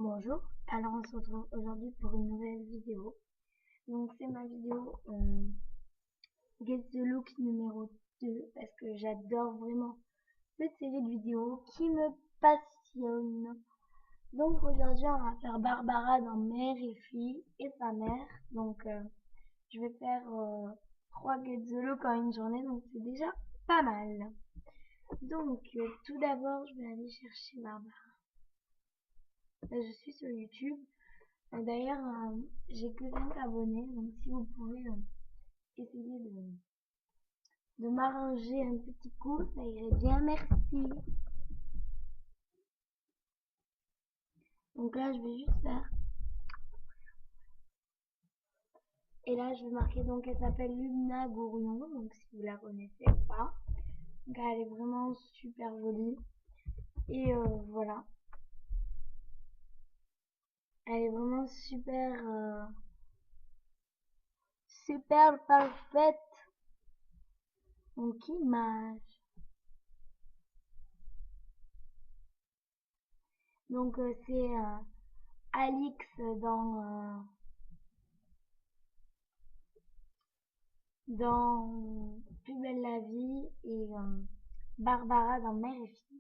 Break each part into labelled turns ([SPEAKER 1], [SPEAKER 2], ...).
[SPEAKER 1] Bonjour, alors on se retrouve aujourd'hui pour une nouvelle vidéo. Donc c'est ma vidéo Get the Look numéro 2 parce que j'adore vraiment cette série de vidéos qui me passionne. Donc aujourd'hui on va faire Barbara dans Mère et Fille et sa mère. Donc je vais faire 3 Get the Look en une journée, donc c'est déjà pas mal. Donc tout d'abord je vais aller chercher Barbara. Là, je suis sur YouTube. D'ailleurs, j'ai que 5 abonnés, donc si vous pouvez essayer de m'arranger un petit coup, ça irait bien, merci. Donc là, je vais juste faire. Et là, je vais marquer, donc elle s'appelle Lumna Gourion, donc si vous la connaissez pas. Donc elle est vraiment super jolie. Et voilà. Elle est vraiment super parfaite. Donc image. Donc c'est Alix dans Plus belle la vie et Barbara dans Mère et Fille.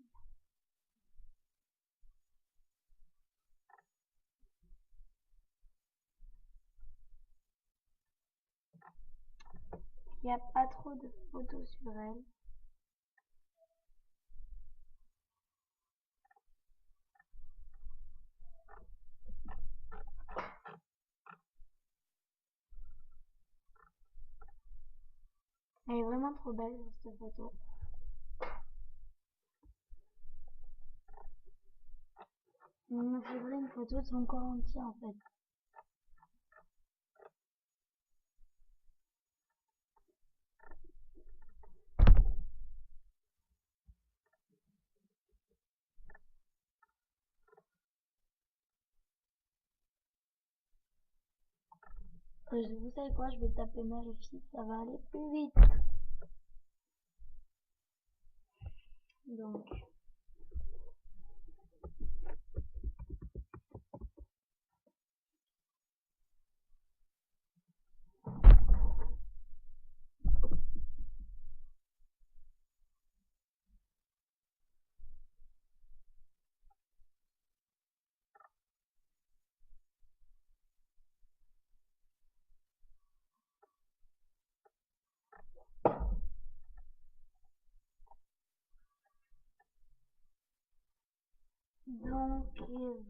[SPEAKER 1] Il n'y a pas trop de photos sur elle. Elle est vraiment trop belle cette photo. Il me faudrait une photo de son corps entier en fait. Vous savez quoi, je vais taper Mère et Fille, ça va aller plus vite. Donc,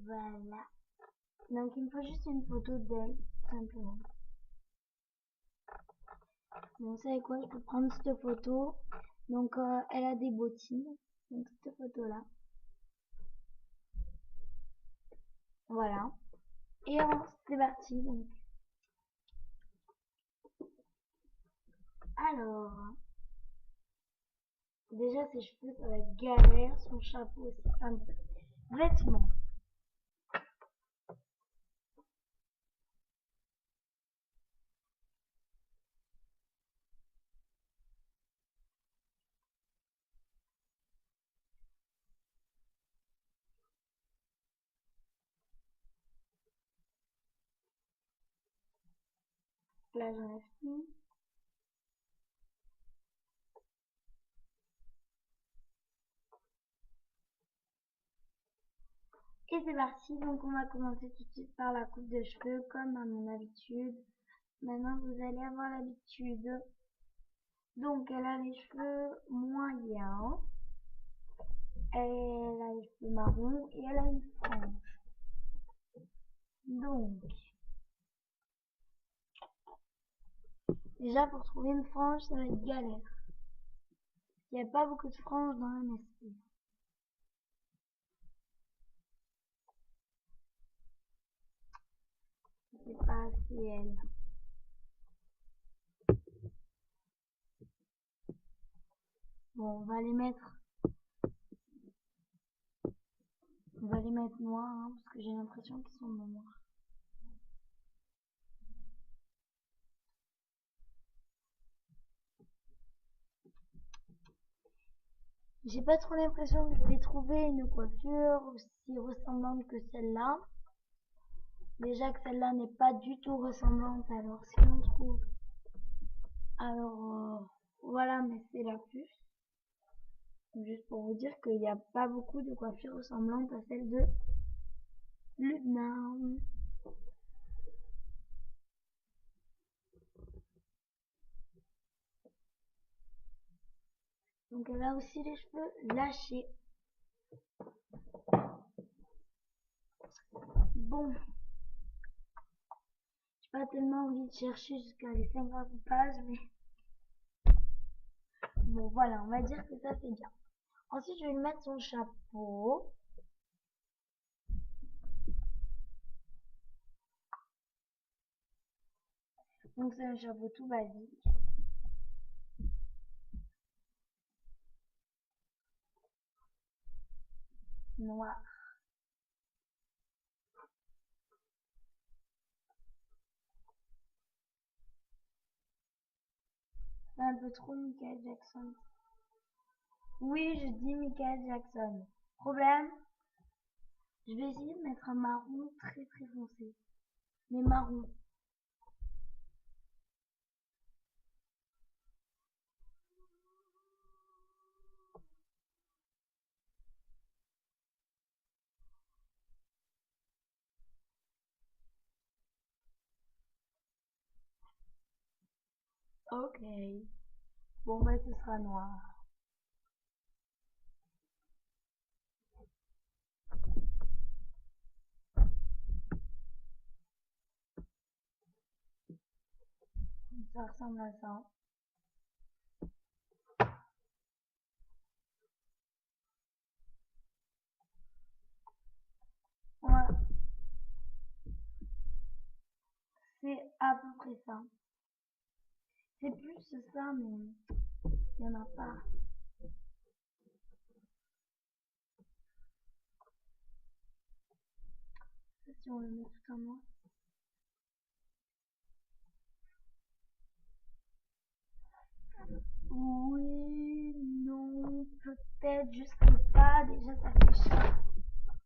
[SPEAKER 1] voilà. Donc il me faut juste une photo d'elle, simplement. Bon, vous savez quoi, je peux prendre cette photo. Donc elle a des bottines. Donc cette photo là. Voilà. Et c'est parti donc. Alors, déjà ses cheveux ça va être galère, son chapeau aussi, enfin, vêtements. Là j'en ai fini. Et c'est parti, donc on va commencer tout de suite par la coupe de cheveux comme à mon habitude. Maintenant vous allez avoir l'habitude. Donc elle a les cheveux moyens. Elle a les cheveux marrons et elle a une frange. Donc, déjà pour trouver une frange, ça va être galère. Il n'y a pas beaucoup de franges dans la MSP. C'est pas assez elle. Bon, on va les mettre noirs, hein, parce que j'ai l'impression qu'ils sont noirs. J'ai pas trop l'impression que je vais trouver une coiffure aussi ressemblante que celle-là. Déjà que celle-là n'est pas du tout ressemblante, alors si on trouve... Alors, voilà, mais c'est la plus. Juste pour vous dire qu'il n'y a pas beaucoup de coiffures ressemblantes à celle de Luna. Donc elle a aussi les cheveux lâchés. Bon, j'ai pas tellement envie de chercher jusqu'à les 50 pages, mais bon voilà, on va dire que ça c'est bien. Ensuite, je vais lui mettre son chapeau. Donc c'est un chapeau tout basique. Noir. C'est un peu trop Michael Jackson. Oui, je dis Michael Jackson. Problème, je vais essayer de mettre un marron très très foncé. Mais marron. Ok. Bon bah ce sera noir. Ça ressemble à ça. Ouais, c'est à peu près ça. C'est plus ça, mais il n'y en a pas. Si on le met tout en noir. Oui, non, peut-être, je sais pas. Déjà, ça fait cher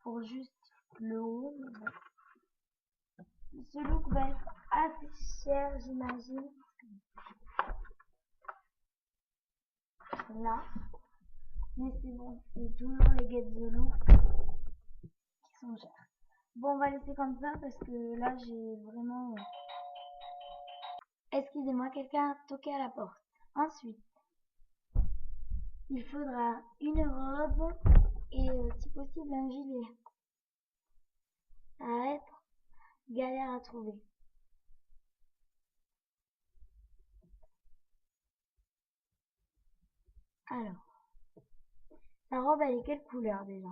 [SPEAKER 1] pour juste le haut. Mais bon. Ce look va être assez cher, j'imagine. Là. Mais c'est bon, c'est toujours les Get the Look qui sont chers. Bon, on va laisser comme ça parce que là, j'ai vraiment... Excusez-moi, quelqu'un a toqué à la porte. Ensuite, il faudra une robe et si possible un gilet. Ça va être galère à trouver. Alors, la robe, elle est quelle couleur déjà?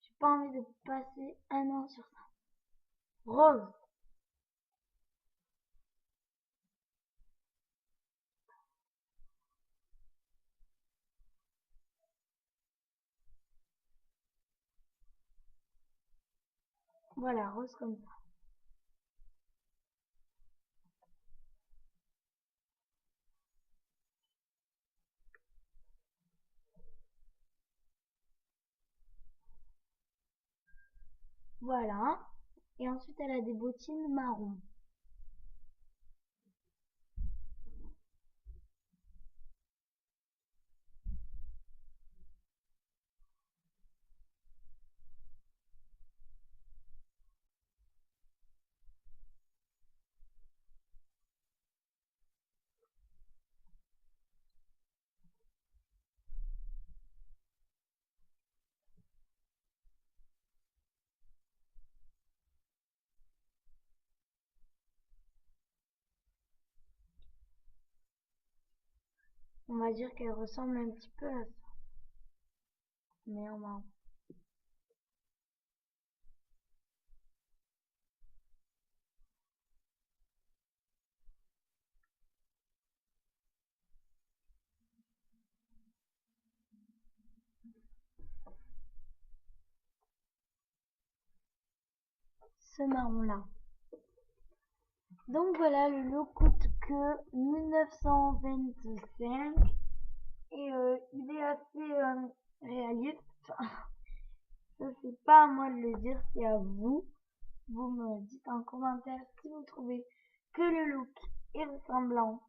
[SPEAKER 1] J'ai pas envie de passer un an sur ça. Rose. Voilà, rose comme ça. Voilà. Et ensuite, elle a des bottines marron. On va dire qu'elle ressemble un petit peu à ça. Mais en marron. Ce marron là. Donc voilà, le lot coûte que 1925 et il est assez réaliste. Ça, c'est pas à moi de le dire, c'est à vous. Vous me dites en commentaire si vous trouvez que le look est ressemblant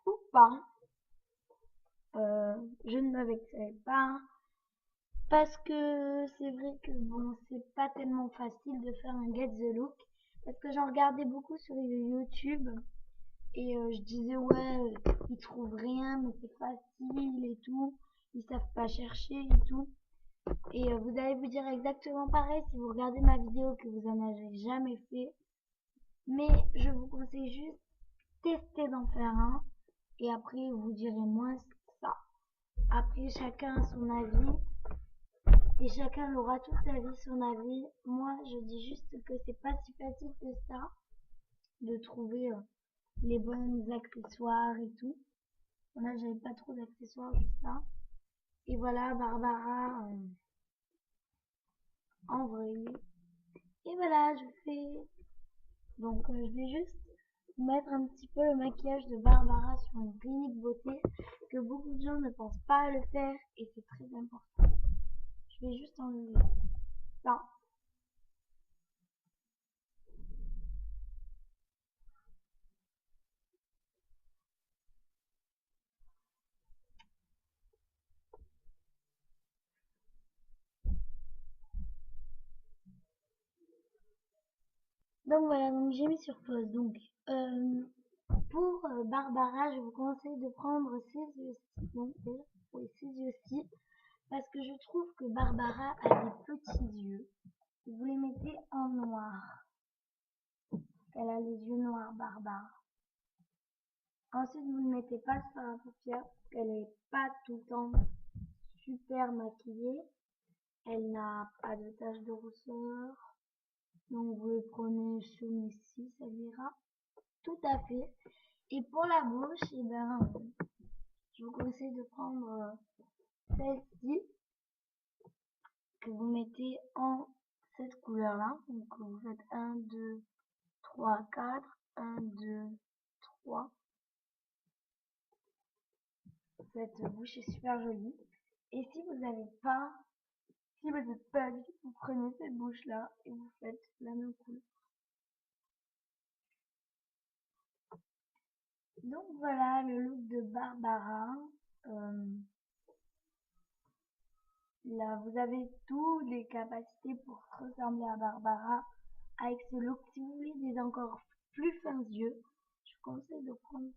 [SPEAKER 1] ou pas. Je ne me vexerai pas parce que c'est vrai que bon, c'est pas tellement facile de faire un get the look parce que j'en regardais beaucoup sur YouTube et je disais ouais, ils trouvent rien mais c'est facile et tout, ils savent pas chercher et tout. Et vous allez vous dire exactement pareil si vous regardez ma vidéo que vous en avez jamais fait. Mais je vous conseille juste tester d'en faire un et après vous direz moi ça. Après chacun a son avis et chacun aura toute sa vie son avis. Moi je dis juste que c'est pas si facile que ça de trouver les bons accessoires et tout. Là j'avais pas trop d'accessoires juste ça. Et voilà Barbara en vrai. Et voilà je fais. Donc je vais juste mettre un petit peu le maquillage de Barbara sur une clinique beauté que beaucoup de gens ne pensent pas à le faire et c'est très important. Je vais juste enlever ça. Donc voilà, donc j'ai mis sur pause. Donc pour Barbara, je vous conseille de prendre ces yeux-ci. Donc oui, ces yeux-ci. Parce que je trouve que Barbara a des petits yeux. Vous les mettez en noir. Elle a les yeux noirs, Barbara. Ensuite, vous ne mettez pas sur la paupière parce qu'elle n'est pas tout le temps super maquillée. Elle n'a pas de tache de rousseur. Donc, vous le prenez celui-ci, ça lui ira. Tout à fait. Et pour la bouche, eh ben, je vous conseille de prendre celle-ci que vous mettez en cette couleur-là. Donc, vous faites 1, 2, 3, 4. 1, 2, 3. Cette bouche est super jolie. Et si vous n'avez pas, si vous n'êtes pas habitué, vous prenez cette bouche là et vous faites la même couleur. Donc voilà le look de Barbara. Là vous avez toutes les capacités pour ressembler à Barbara avec ce look. Si vous voulez des encore plus fins yeux, je vous conseille de prendre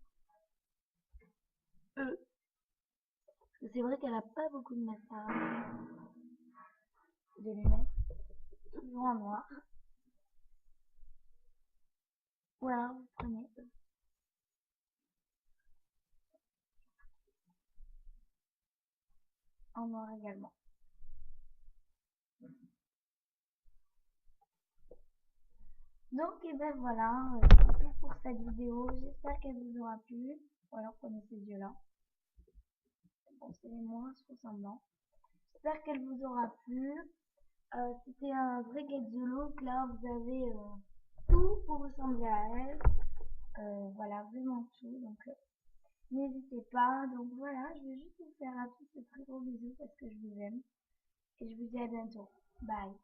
[SPEAKER 1] eux. C'est vrai qu'elle a pas beaucoup de mascara. De les mettre toujours en noir. Ou alors vous prenez eux. En noir également. Donc et ben voilà, c'est tout pour cette vidéo. J'espère qu'elle vous aura plu. Ou alors prenez ces yeux là. Bon, c'est les moins ressemblants. J'espère qu'elle vous aura plu. C'était un vrai get the look. Là vous avez tout pour ressembler à elle. Voilà, vraiment tout. Donc n'hésitez pas. Donc voilà, je vais juste vous faire à tous de très gros bisous parce que je vous aime. Et je vous dis à bientôt. Bye.